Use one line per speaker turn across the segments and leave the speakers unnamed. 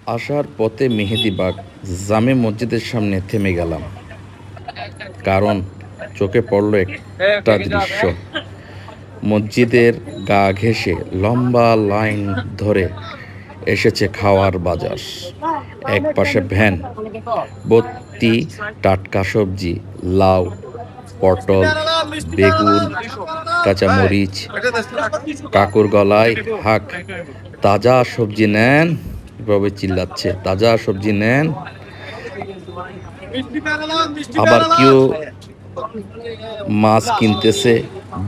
আসার পথে মেহেদীবাগ জামে মসজিদের সামনে থেমে গেলাম, কারণ চোখে পড়ল একটা দৃশ্য। মসজিদের গা ঘেঁষে লম্বা লাইন ধরে এসেছে খাওয়ার বাজার। এক পাশে ভ্যান ভর্তি টাটকা সবজি, লাউ, পটল, বেগুন, কাঁচামরিচ, কাকুর গলায় হাক, তাজা সবজি নেন। এভাবে চিল্লাচ্ছে, তাজা সবজি নেন। আবার কেউ মাছ কিনতেছে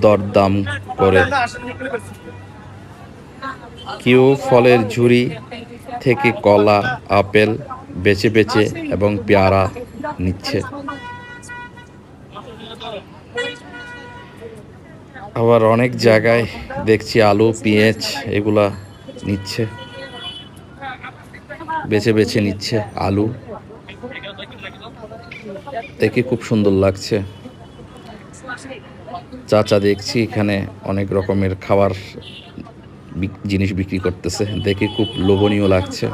দরদাম করে, কেউ ফলের ঝুড়ি থেকে কলা, আপেল বেছে বেছে এবং পেয়ারা নিচ্ছে। আবার অনেক জায়গায় দেখছি আলু, পেঁয়াজ এগুলা নিচ্ছে, বেছে বেছে নিচ্ছে আলু। দেখে খুব সুন্দর লাগছে। চাচা দেখছি এখানে অনেক রকমের খাবার জিনিস বিক্রি করতেছে, দেখে খুব লোভনীয় লাগছে।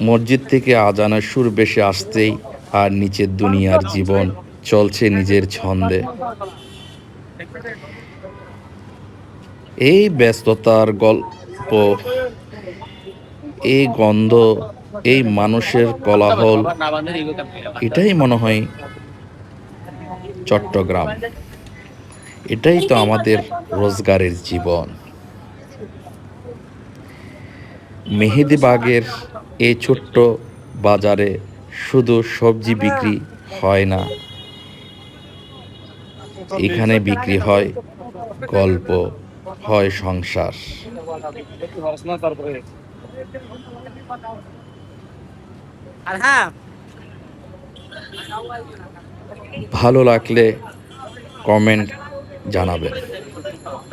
মসজিদ থেকে আজানের সুর ভেসে আসতেই আর নিচের দুনিয়ার জীবন চলছে নিজের ছন্দে। এই ব্যস্ততার গল্প, এই গন্ধ, এই মানুষের কোলাহল, এটাই মনে হয় চট্টগ্রাম। এটাই তো আমাদের রোজগারের জীবন। মেহেদীবাগের এই ছোট্ট বাজারে শুধু সবজি বিক্রি হয় না, এখানে বিক্রি হয় গল্প, হয় সংসার। ভালো লাগলে কমেন্ট জানাবেন।